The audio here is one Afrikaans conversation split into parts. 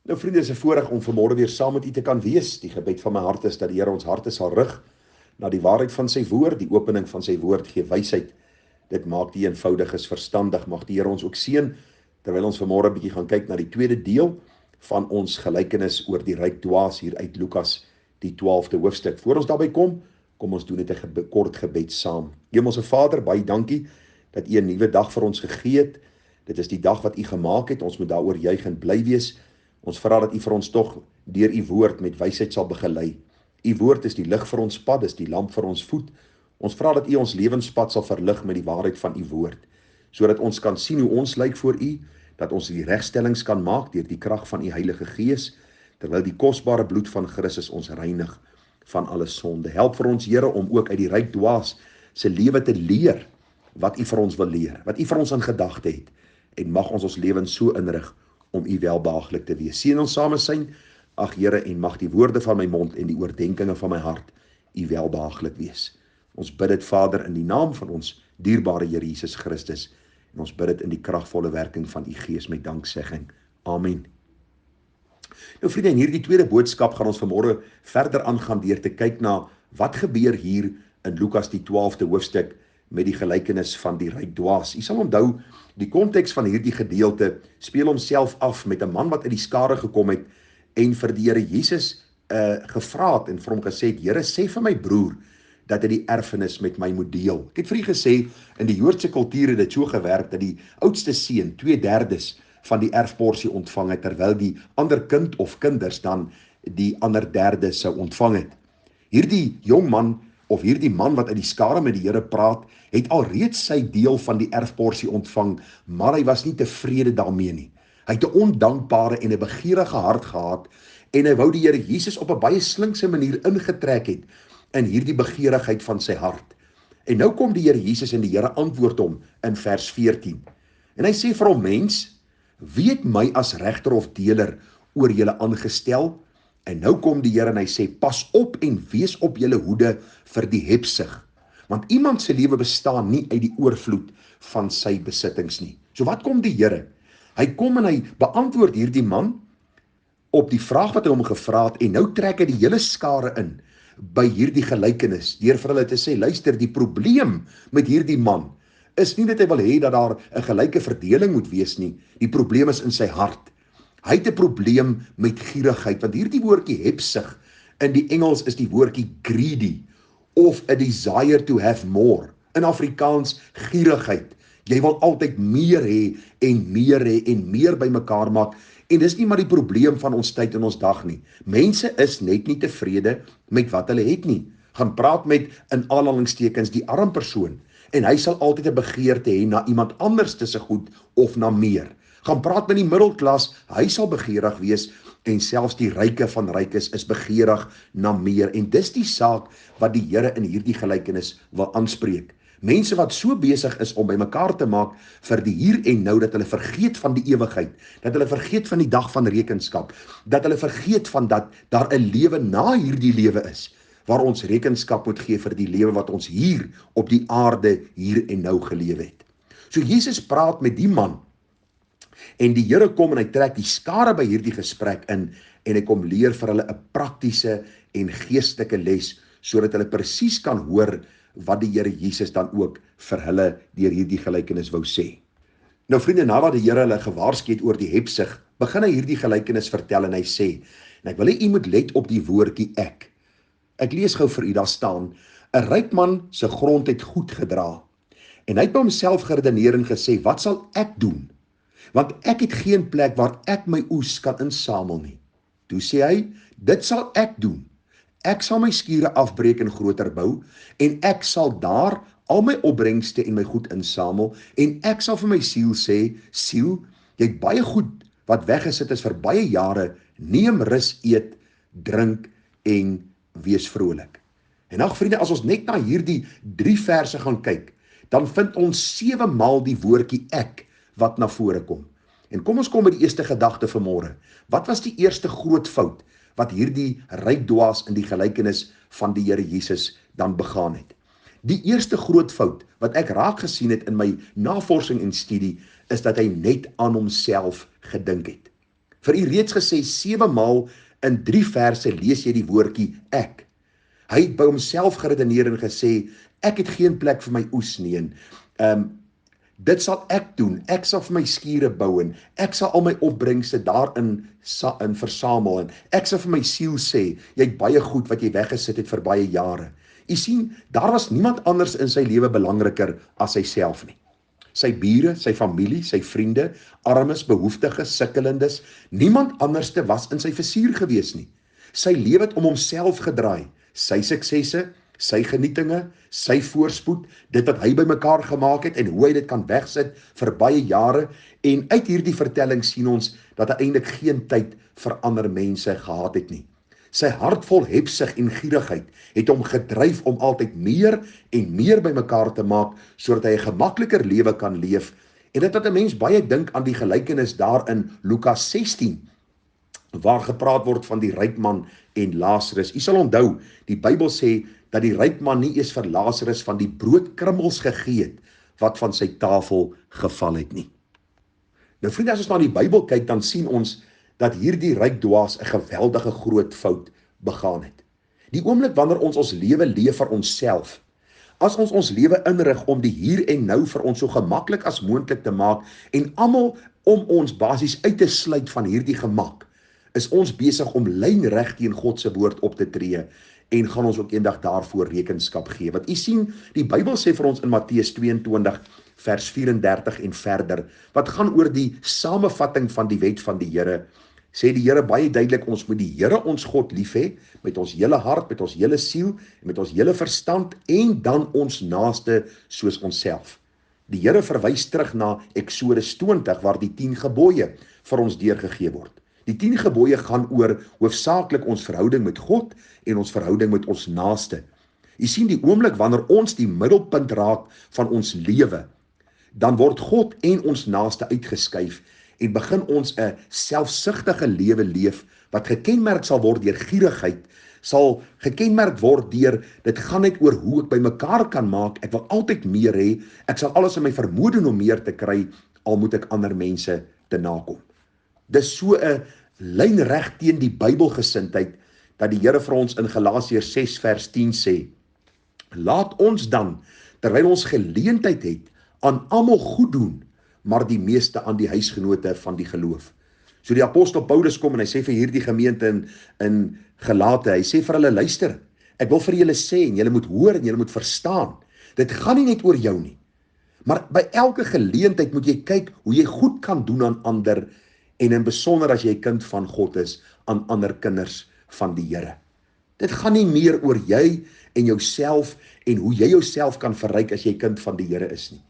Nou vriende, is 'n voorreg om vanmôre weer saam met u te kan wees. Die gebed van my hart is dat die Here ons harte sal rig na die waarheid van sy woord. Die opening van sy woord gee wysheid. Dit maak die eenvoudiges verstandig. Mag die Here ons ook seën terwyl ons vanmôre 'n bietjie gaan kyk na die tweede deel van ons gelykenis oor die ryk dwaas hier uit Lukas, die 12de hoofstuk. Voor ons daarby kom ons doen net 'n kort gebed saam. Hemelse Vader, baie dankie dat u 'n nuwe dag vir ons gegee het. Dit is die dag wat u gemaak het. Ons moet daaroor juig en bly wees. Ons vra dat u vir ons tog deur u woord met wysheid sal begelei. U woord is die lig vir ons pad, is die lamp vir ons voet. Ons vra dat u ons lewenspad sal verlig met die waarheid van u woord, sodat ons kan sien hoe ons lyk voor u, dat ons die regstellings kan maak deur die krag van u Heilige Gees, terwyl die kosbare bloed van Christus ons reinig van alle sonde. Help vir ons, Here, om ook uit die ryk dwaas se lewe te leer wat u vir ons wil leer, wat u vir ons in gedagte het, en mag ons lewens so inrig om u welbehaaglik te wees. Seën ons samesyn, ag Here, en mag die woorde van my mond en die oordeenkinge van my hart u welbehaaglik wees. Ons bid dit, Vader, in die naam van ons dierbare Here Jesus Christus, en ons bid dit in die kragvolle werking van u Gees met danksegging. Amen. Nou vriende, in hierdie tweede boodskap gaan ons vanmôre verder aangaan deur te kyk na wat gebeur hier in Lukas die 12de hoofstuk met die gelykenis van die ryk dwaas. U sal onthou, die konteks van hierdie gedeelte speel homself af met 'n man wat uit die skare gekom het en vir die Here Jesus gevra het en vir hom gesê het: Here, sê vir my broer dat hy die erfenis met my moet deel. Ek het vir u gesê, in die Joodse kultuur het dit so gewerk dat die oudste seun 2/3 van die erfporsie ontvang het, terwyl die ander kind of kinders dan die ander derde sou ontvang het. Hierdie jong man of hierdie man wat uit die skare met die Here praat, het alreeds sy deel van die erfporsie ontvang, maar hy was nie tevrede daarmee nie. Hy het 'n ondankbare en 'n begeerige hart gehad en hy wou die Here Jesus op 'n baie slinkse manier ingetrek het in hierdie begeerigheid van sy hart. En nou kom die Here Jesus en die Here antwoord hom in vers 14. En hy sê vir hom: Mens, wie het my as regter of deler oor julle aangestel? En nou kom die Here en hy sê: Pas op en wees op julle hoede vir die hebsug, want iemand se lewe bestaan nie uit die oorvloed van sy besittings nie. So wat kom die Here? Hy kom en hy beantwoord hierdie man op die vraag wat hy hom gevra het, en nou trek hy die hele skare in by hierdie gelykenis, deur vir hulle te sê: luister, die probleem met hierdie man is nie dat hy wil hê dat daar 'n gelyke verdeling moet wees nie. Die probleem is in sy hart. Hy het 'n probleem met gierigheid, want hierdie woordjie hebsug in die Engels is die woordjie greedy of a desire to have more. In Afrikaans gierigheid. Jy wil altyd meer hê en meer bymekaar maak. En dis nie maar die probleem van ons tyd en ons dag nie. Mense is net nie tevrede met wat hulle het nie. Gaan praat met, in aanhalingstekens, die arm persoon en hy sal altyd 'n begeerte hê na iemand anders se goed of na meer. Gaan praat met die middelklas, hy sal begeerig wees, en selfs die ryke van rykes is begeerig na meer. En dis die saak wat die Here in hierdie gelykenis wil aanspreek. Mense wat so besig is om bymekaar te maak vir die hier en nou, dat hulle vergeet van die ewigheid, dat hulle vergeet van die dag van rekenskap, dat hulle vergeet van dat daar 'n lewe na hierdie lewe is, waar ons rekenskap moet gee vir die lewe wat ons hier op die aarde hier en nou gelewe het. So Jesus praat met die man, en die Here kom en hy trek die skare by hierdie gesprek in, en hy kom leer vir hulle 'n praktiese en geestelike les, sodat hulle presies kan hoor wat die Here Jesus dan ook vir hulle deur hierdie gelykenis wou sê. Nou vriende, nadat die Here hulle gewaarsku het oor die hebsug, begin hy hierdie gelykenis vertel en hy sê, en ek wil hê u moet let op die woordjie ek. Ek lees gou vir u, daar staan: 'n ryk man se grond het goed gedra. En hy het by homself geredeneer en gesê: wat sal ek doen? Want ek het geen plek waar ek my oes kan insamel nie. Toe sê hy: dit sal ek doen. Ek sal my skure afbreek en groter bou, en ek sal daar al my opbrengste en my goed insamel, en ek sal vir my siel sê: siel, jy het baie goed wat weggesit is vir baie jare, neem rus, eet, drink en wees vrolik. En ag vriende, as ons net na hierdie 3 verse gaan kyk, dan vind ons 7 maal die woordjie ek wat na vore kom. En kom ons kom by die eerste gedagte vanmôre. Wat was die eerste groot fout wat hierdie ryk dwaas in die gelykenis van die Here Jesus dan begaan het? Die eerste groot fout wat ek raak gesien het in my navorsing en studie, is dat hy net aan homself gedink het. Vir u reeds gesê 7 maal in 3 verse lees jy die woordjie ek. Hy het by homself geredeneer en gesê, ek het geen plek vir my oes nie en dit sal ek doen, ek sal vir my skure bou en ek sal al my opbrengste daarin versamel en ek sal vir my siel sê, jy het baie goed wat jy weggesit het vir baie jare. U sien, daar was niemand anders in sy lewe belangriker as hy self nie. Sy bure, sy familie, sy vriende, armes, behoeftiges, sukkelendes, niemand anderste was in sy vizier gewees nie. Sy lewe het om homself gedraai, sy suksesse, sy genietinge, sy voorspoed, dit wat hy bymekaar gemaak het en hoe hy dit kan wegsit vir baie jare, en uit hierdie vertelling sien ons dat hy eintlik geen tyd vir ander mense gehad het nie. Sy hart vol hebsug en gierigheid het hom gedryf om altyd meer en meer bymekaar te maak, sodat hy 'n gemakliker lewe kan leef, en dit wat 'n mens baie dink aan die gelykenis daar in Lukas 16, waar gepraat word van die ryk man en Lazarus. U sal onthou, die Bybel sê dat die ryk man nie eers vir Lazarus van die broodkrummels gegee het wat van sy tafel geval het nie. Nou vriende, as ons na die Bybel kyk, dan sien ons dat hierdie ryk dwaas 'n geweldige groot fout begaan het. Die oomblik wanneer ons lewe leef vir onsself, as ons lewe inrig om die hier en nou vir ons so gemaklik as moontlik te maak en almal om ons basies uit te sluit van hierdie gemak, is ons besig om lynreg teen God se woord op te tree en gaan ons ook eendag daarvoor rekenskap gee. Want u sien, die Bybel sê vir ons in Matteus 22 vers 34 en verder, wat gaan oor die samevatting van die wet van die Here, sê die Here baie duidelik, ons moet die Here ons God lief hê, met ons hele hart, met ons hele siel, en met ons hele verstand, en dan ons naaste soos onsself. Die Here verwys terug na Eksodus 20, waar die 10 gebooie vir ons deurgegee word. Die 10 gebooie gaan oor hoofsaaklik ons verhouding met God en ons verhouding met ons naaste. U sien, die oomblik wanneer ons die middelpunt raak van ons lewe, dan word God en ons naaste uitgeskuif en begin ons 'n selfsugtige lewe leef wat gekenmerk sal word deur gierigheid, sal gekenmerk word deur dit gaan net oor hoe ek by mekaar kan maak, ek wil altyd meer hê, ek sal alles in my vermoë doen om meer te kry, al moet ek ander mense te nakom. Dis so 'n lynreg teen die Bybelgesindheid dat die Here vir ons in Galasiërs 6 vers 10 sê, laat ons dan, terwyl ons geleentheid het, aan almal goed doen, maar die meeste aan die huisgenote van die geloof. So die apostel Paulus kom en hy sê vir hierdie gemeente in Galate, hy sê vir hulle, luister, ek wil vir julle sê, en julle moet hoor en julle moet verstaan, dit gaan nie net oor jou nie, maar by elke geleentheid moet jy kyk hoe jy goed kan doen aan ander, en in besonder as jy kind van God is, aan ander kinders van die Here. Dit gaan nie meer oor jy en jouself en hoe jy jouself kan verryk as jy kind van die Here is nie.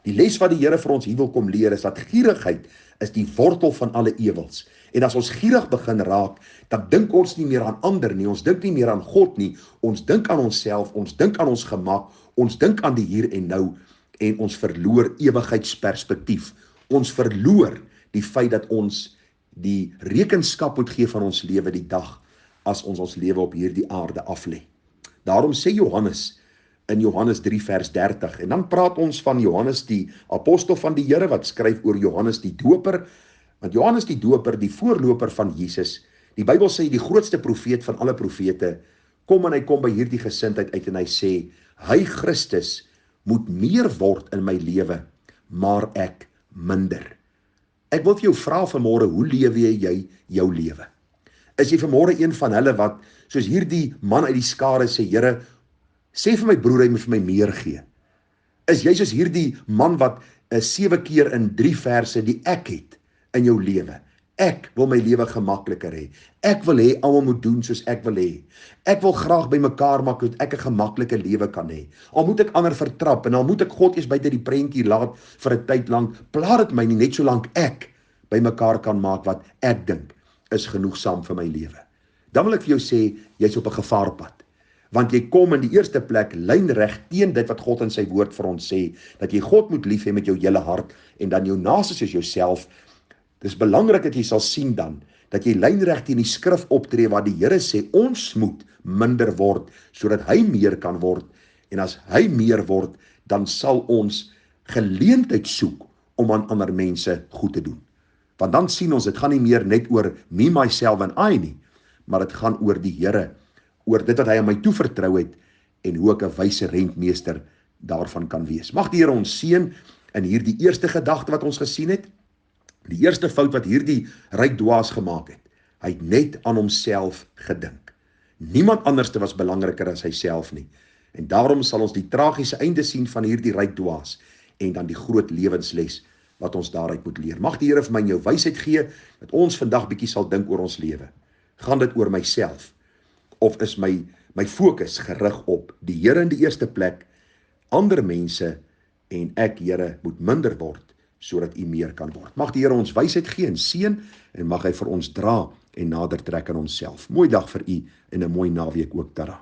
Die les wat die Here vir ons hier wil kom leer is dat gierigheid is die wortel van alle ewels. En as ons gierig begin raak, dan dink ons nie meer aan ander nie, ons dink nie meer aan God nie, ons dink aan onsself, ons dink aan ons gemak, ons dink aan die hier en nou, en ons verloor ewigheidsperspektief. Ons verloor die feit dat ons die rekenskap moet gee van ons lewe die dag as ons lewe op hierdie aarde aflê. Daarom sê Johannes in Johannes 3 vers 30, en dan praat ons van Johannes die apostel van die Here, wat skryf oor Johannes die doper, want Johannes die doper, die voorloper van Jesus, die Bybel sê die grootste profeet van alle profete, kom en hy kom by hierdie gesindheid uit en hy sê, hy Christus moet meer word in my lewe, maar ek minder. Ek wil vir jou vra vanmôre, hoe lewe jy jou lewe? Is jy vanmôre een van hulle wat, soos hierdie man uit die skare sê, Here, sê vir my broer, hy moet vir my meer gee? Is jy soos hierdie man wat 7 keer in 3 verse die ek het in jou lewe? Ek wil my lewe gemakliker hê. Ek wil hê almal moet doen soos ek wil hê. Ek wil graag by mekaar maak dat ek 'n gemaklike lewe kan hê. Al moet ek ander vertrap en al moet ek God eers buite die prentjie laat vir 'n tyd lank, pla dit my nie, net solank ek by mekaar kan maak wat ek dink is genoegsaam vir my lewe. Dan wil ek vir jou sê, jy's op 'n gevaarpad. Want jy kom in die eerste plek lynreg teen dit wat God in sy woord vir ons sê, dat jy God moet lief hê met jou hele hart en dan jou naaste soos jouself. Dis belangrik dat jy sal sien dan, dat jy lynreg teen die skrif optree waar die Here sê, ons moet minder word, sodat hy meer kan word, en as hy meer word, dan sal ons geleentheid soek om aan ander mense goed te doen. Want dan sien ons, dit gaan nie meer net oor me, myself en I nie, maar dit gaan oor die Here, oor dit wat hy aan my toevertrou het, en hoe ek 'n wyse rentmeester daarvan kan wees. Mag die Here ons seën in hierdie eerste gedagte wat ons gesien het, die eerste fout wat hierdie ryk dwaas gemaak het. Hy het net aan homself gedink. Niemand anderste was belangriker as hy self nie. En daarom sal ons die tragiese einde sien van hierdie ryk dwaas en dan die groot lewensles wat ons daaruit moet leer. Mag die Here vir my en jou wysheid gee, dat ons vandag bietjie sal dink oor ons lewe. Gaan dit oor myself? Of is my fokus gerig op die Here in die eerste plek, ander mense en ek, Here, moet minder word, sodat U meer kan word. Mag die Here ons wysheid gee en seën, en mag hy vir ons dra en nader trek aan onsself. Mooi dag vir u en 'n mooi naweek ook daarna.